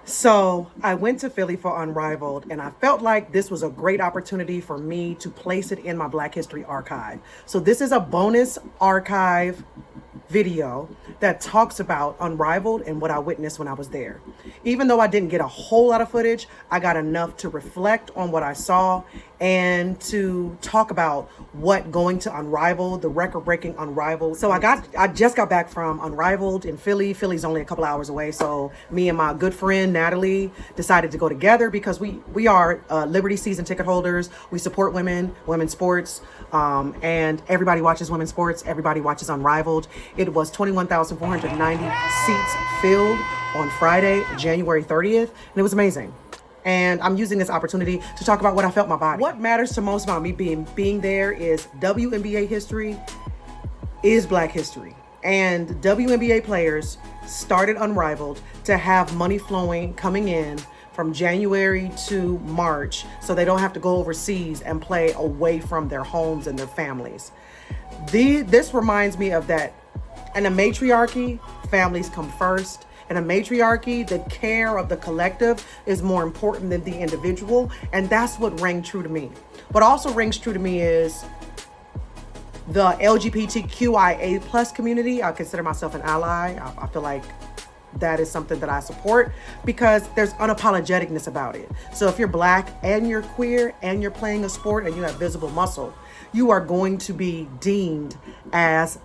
So I went to Philly for Unrivaled, and I felt like this was a great opportunity for me to place it in my Black History archive. So this is a bonus archive video that talks about Unrivaled and what I witnessed when I was there. Even though I didn't get a whole lot of footage, I got enough to reflect on what I saw and to talk about what going to Unrivaled, the record-breaking Unrivaled. So I just got back from Unrivaled in Philly. Philly's only a couple hours away, so me and my good friend Natalie decided to go together because we are Liberty season ticket holders. We support women's sports, and everybody watches women's sports. Everybody watches Unrivaled. It was 21,490 seats filled on Friday, January 30th, and it was amazing. And I'm using this opportunity to talk about what I felt in my body. What matters to most about me being there is WNBA history is Black history. And WNBA players started Unrivaled to have money flowing, coming in from January to March, so they don't have to go overseas and play away from their homes and their families. This reminds me of that. In a matriarchy, families come first. In a matriarchy, the care of the collective is more important than the individual. And that's what rang true to me. What also rings true to me is the LGBTQIA plus community. I consider myself an ally. I feel like that is something that I support because there's unapologeticness about it. So if you're Black and you're queer and you're playing a sport and you have visible muscle, you are going to be deemed as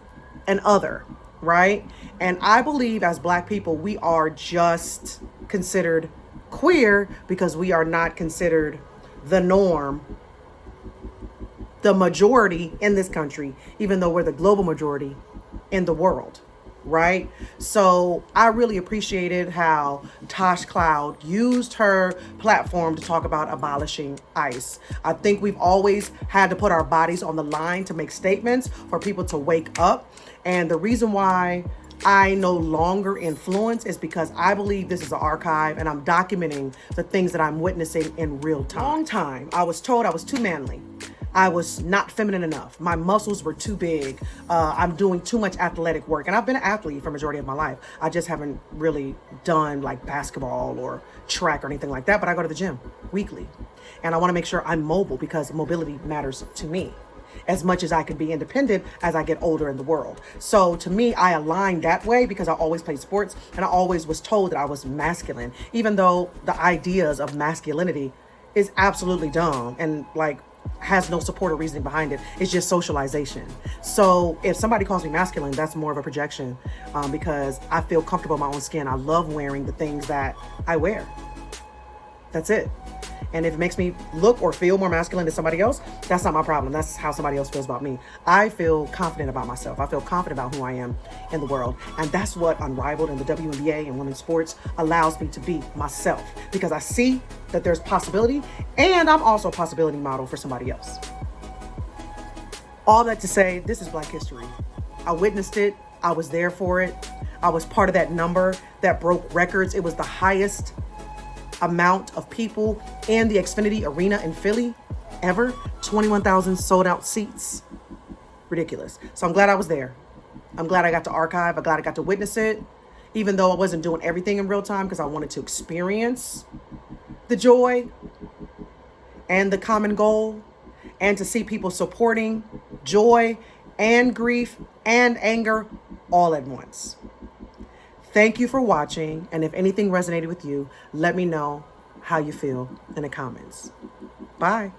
an other, right? And I believe as Black people, we are just considered queer because we are not considered the norm, the majority in this country, even though we're the global majority in the world, right? So I really appreciated how Natasha Cloud used her platform to talk about abolishing ICE. I think we've always had to put our bodies on the line to make statements for people to wake up. And the reason why I no longer influence is because I believe this is an archive and I'm documenting the things that I'm witnessing in real time. Long time, I was told I was too manly. I was not feminine enough. My muscles were too big. I'm doing too much athletic work. And I've been an athlete for the majority of my life. I just haven't really done like basketball or track or anything like that, but I go to the gym weekly. And I want to make sure I'm mobile because mobility matters to me as much as I can be independent as I get older in the world. So to me, I align that way because I always played sports and I always was told that I was masculine, even though the ideas of masculinity is absolutely dumb and like has no support or reasoning behind it. It's just socialization. So if somebody calls me masculine, that's more of a projection because I feel comfortable in my own skin. I love wearing the things that I wear. That's it. And if it makes me look or feel more masculine than somebody else, that's not my problem. That's how somebody else feels about me. I feel confident about myself. I feel confident about who I am in the world. And that's what Unrivaled and the WNBA and women's sports allows me to be myself because I see that there's possibility and I'm also a possibility model for somebody else. All that to say, this is Black history. I witnessed it. I was there for it. I was part of that number that broke records. It was the highest amount of people in the Xfinity Arena in Philly ever. 21,000 sold out seats. Ridiculous. So I'm glad I was there. I'm glad I got to archive. I'm glad I got to witness it, even though I wasn't doing everything in real time because I wanted to experience the joy and the common goal and to see people supporting joy and grief and anger all at once. Thank you for watching, and if anything resonated with you, let me know how you feel in the comments. Bye.